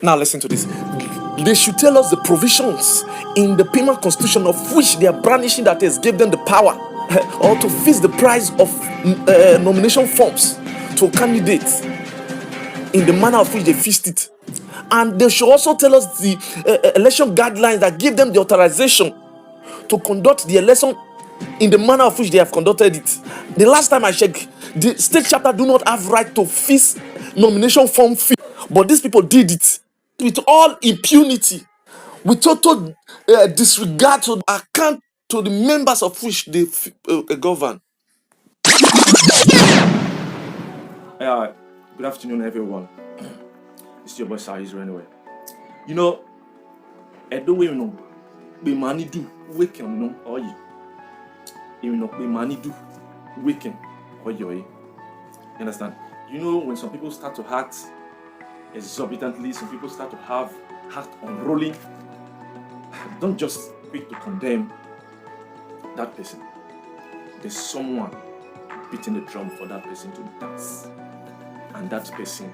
Now listen to this. They should tell us the provisions in the PMAN constitution of which they are brandishing that has gave them the power or to fix the price of nomination forms to candidates in the manner of which they fixed it. And they should also tell us the election guidelines that give them the authorization to conduct the election in the manner of which they have conducted it. The last time I checked, the state chapter do not have right to fix nomination form fee, but these people did it with all impunity, with total disregard to account to the members of which they govern. Good afternoon, everyone. It's your boy Saiz anyway. You know, Edo we know, be money do weekend no or you. You know, be money do weekend or you. Understand? You know, when some people start to act exorbitantly, some people start to have heart unrolling. Don't just quick to condemn that person. There's someone beating the drum for that person to dance, and that person.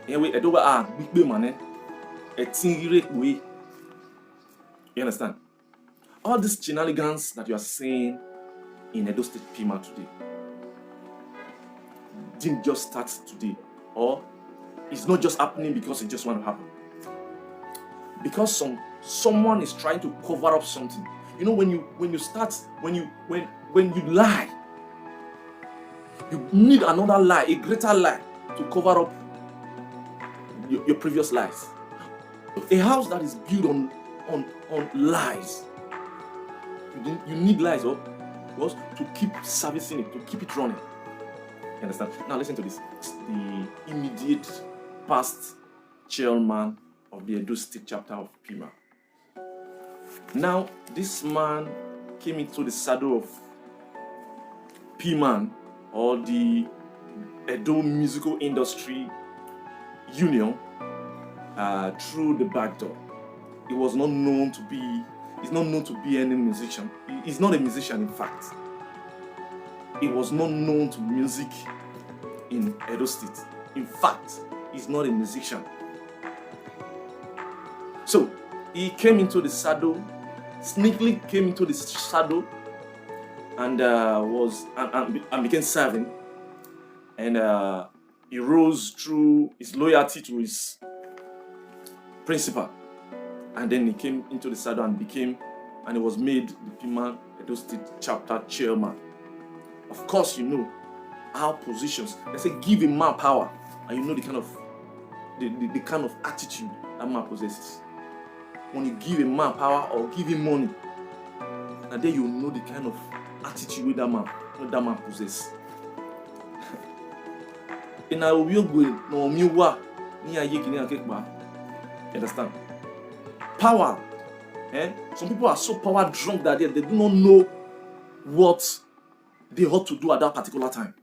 Anyway, I don't big money. You understand? All these shenanigans that you are seeing in Edo State PMAN today didn't just start today, or it's not just happening because it just want to happen. Because someone is trying to cover up something. You know, when you lie, you need another lie, a greater lie to cover up your previous lies. A house that is built on lies, you need lies to keep servicing it, to keep it running. You understand? Now listen to this. It's the immediate past chairman of the Edo State chapter of PMAN. Now, this man came into the saddle of PMAN, or the Edo Musical Industry Union, through the back door. He was not known to be. He's not known to be any musician. He's not a musician, in fact. He was not known to music in Edo State. In fact, he's not a musician. So he came into the saddle, sneakily came into the saddle, and became serving. And he rose through his loyalty to his principal. And then he came into the saddle and he was made the PMAN Edo State chapter chairman. Of course, you know our positions. They say give a man power, and you know the kind of attitude that man possesses. When you give a man power or give him money, and then you know the kind of attitude that man possesses. Understand? Power. Some people are so power drunk that they do not know what they ought to do at that particular time.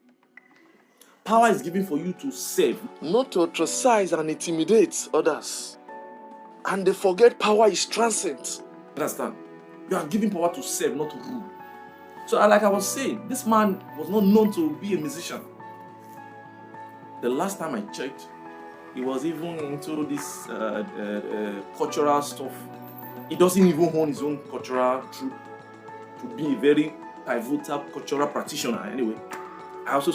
Power is given for you to serve, not to ostracize and intimidate others. And they forget power is transcendent. Understand? You are given power to serve, not to rule. So, like I was saying, this man was not known to be a musician. The last time I checked, he was even into this cultural stuff. He doesn't even own his own cultural troupe to be a very pivotal cultural practitioner. Anyway, I also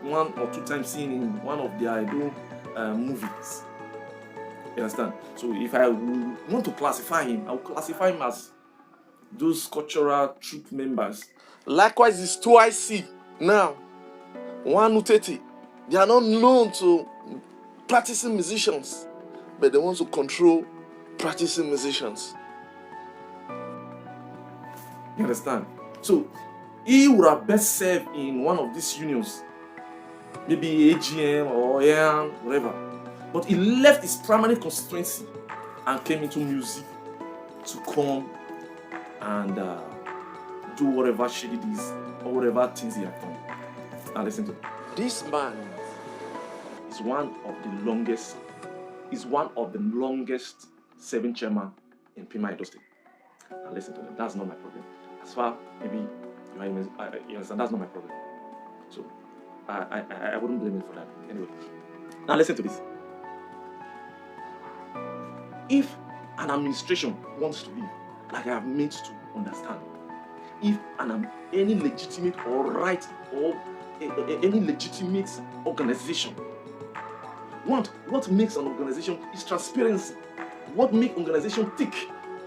one or two times seen in one of their Edo movies. You understand? So if I want to classify him, I will classify him as those cultural troupe members. Likewise, it's 2IC now. One Uteti. They are not known to practicing musicians, but they want to control practicing musicians. You understand? So he would have best served in one of these unions, maybe AGM or AM, whatever. But he left his primary constituency and came into music to come and do whatever shit it is or whatever things he had done. Now listen to me. This man is one of the longest serving chairman in PMAN Edo State. Now listen to me. That's not my problem. As far maybe you understand, that's not my problem. So I wouldn't blame him for that. Anyway, now listen to this. If an administration wants to leave, like I have made to understand, if any legitimate or right or any legitimate organization, what makes an organization is transparency. What makes organization tick?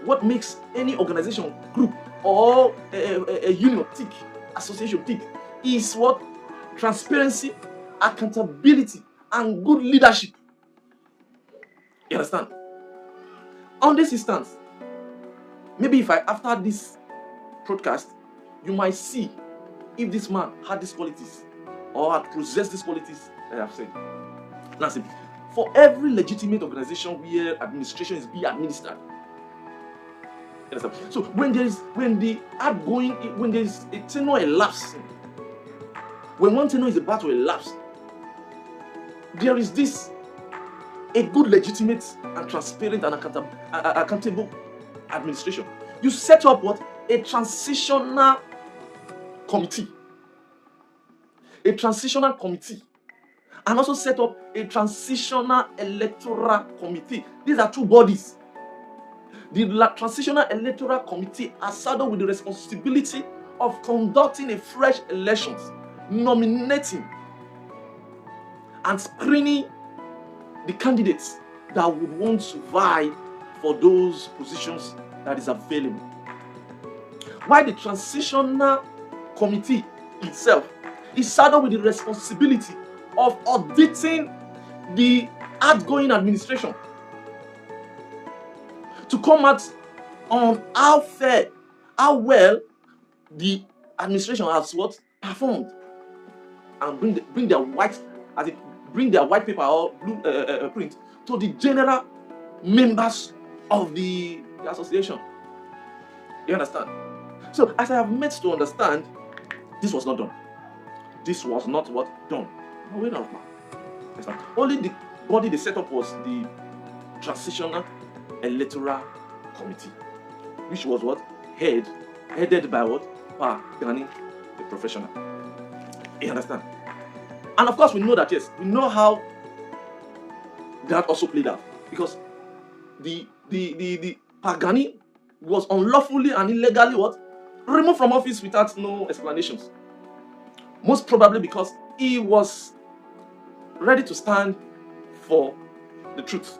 What makes any organization, group, or a union tick, association tick, is what? Transparency, accountability, and good leadership. You understand? On this instance, maybe if after this broadcast, you might see if this man had these qualities or had possessed these qualities that I have said. That's it. For every legitimate organization where administration is being administered. So when there is a tenure elapsing, when one tenure is about to elapse, there is a good, legitimate, and transparent and accountable administration. You set up what? A transitional committee. A transitional committee. And also set up a transitional electoral committee. These are two bodies. The transitional electoral committee are saddled with the responsibility of conducting a fresh elections, nominating and screening the candidates that would want to vie for those positions that is available. While the transitional committee itself is saddled with the responsibility of auditing the outgoing administration to come out on how well the administration has performed, and bring their white paper or blue print to the general members of the association. You understand? So as I have made to understand, this was not done. This was not what done. No, wait now. Only the body they set up was the transitional electoral committee, which was what? Headed by what? Pagani, the professional. You understand? And of course we know that, yes, we know how that also played out, because the Pagani was unlawfully and illegally what? Removed from office without no explanations. Most probably because he was ready to stand for the truth.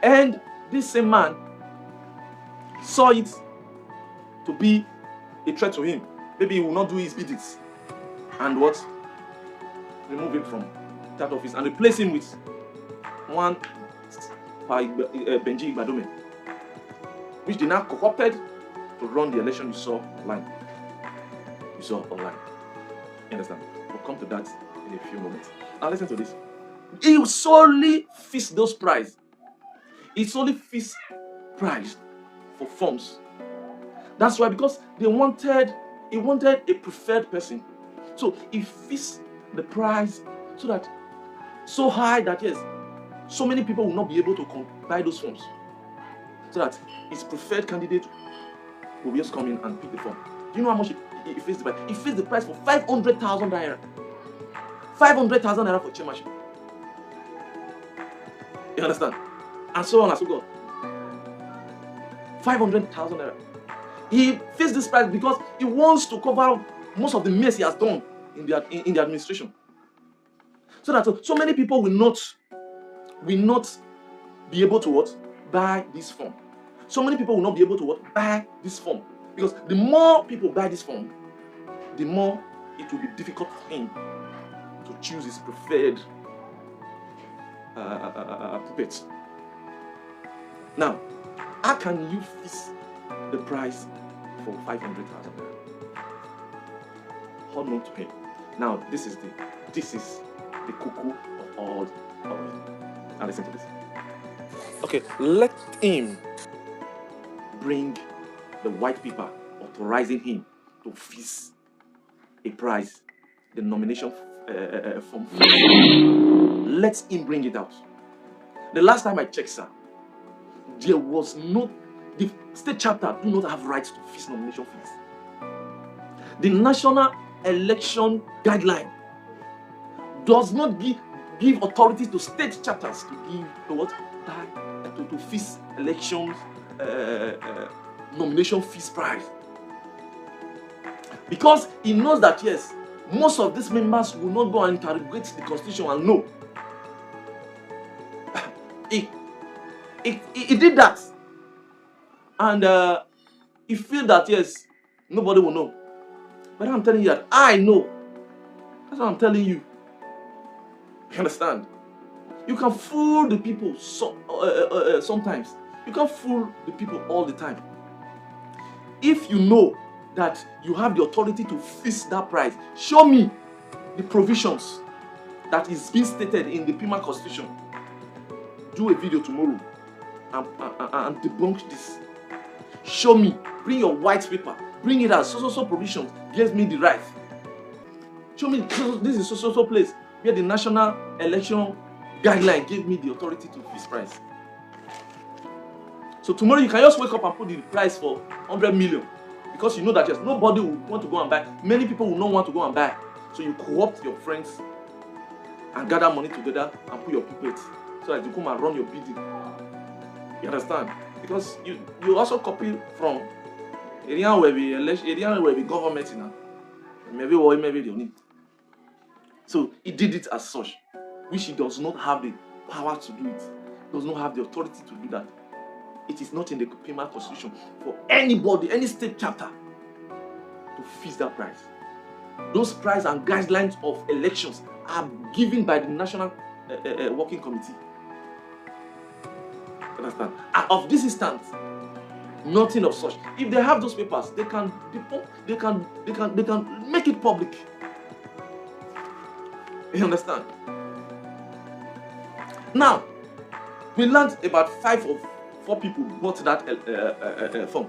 And this same man saw it to be a threat to him. Maybe he will not do his biddings, and what? Remove him from that office and replace him with one Benji Igbadome, which they now co-opted to run the election you saw online. You understand? We'll come to that in a few moments. Now listen to this. He solely fixed those price. He solely fixed price for forms. That's why, because he wanted a preferred person. So he fixed the price so high that, yes, so many people will not be able to buy those forms. So that his preferred candidate will just come in and pick the form. Do you know how much he fixed the price? He fixed the price for 500,000 naira. 500,000 naira for chairmanship. You understand? And so on and so forth. 500,000 naira. He fixed this price because he wants to cover most of the mess he has done in the administration. So that so many people will not be able to what? Buy this form. So many people will not be able to what? Buy this form. Because the more people buy this form, the more it will be difficult for him to choose his preferred puppet. Now, how can you fix the price for 500,000 naira? Hold on to him. Now, this is the cuckoo of all of it. Now listen to this. Okay, let him bring the white paper authorizing him to fix a price, the nomination form. Let him bring it out. The last time I checked, sir, there was the state chapter do not have rights to fix nomination fees. The National Election Guideline does not give authority to state chapters to give the what? that to fix elections nomination fees price, because he knows that yes, most of these members will not go and interrogate the constitution and know. He did that, and he feel that yes, nobody will know. But I'm telling you that I know. That's what I'm telling you. You understand? You can fool the people sometimes. You can't fool the people all the time. If you know that you have the authority to fix that price, show me the provisions that is being stated in the PMAN constitution. Do a video tomorrow and debunk this. Show me. Bring your white paper. Bring it as so provisions gives me the right. Show me this is so place where the national election guideline gave me the authority to fix price. So tomorrow you can just wake up and put the price for 100 million, because you know that yes, nobody will want to go and buy. Many people will not want to go and buy. So you co-opt your friends and gather money together and put your puppet so that you come and run your bidding. You understand? Because you also copy from area where we government now. Maybe they need. So he did it as such, which he does not have the power to do it. Does not have the authority to do that. It is not in the PMAN constitution for anybody, any state chapter, to fix that price. Those price and guidelines of elections are given by the National Working Committee. Understand? And of this instance, nothing of such. If they have those papers, they can make it public. You understand? Now, we learned about 5 or 4 people bought that form.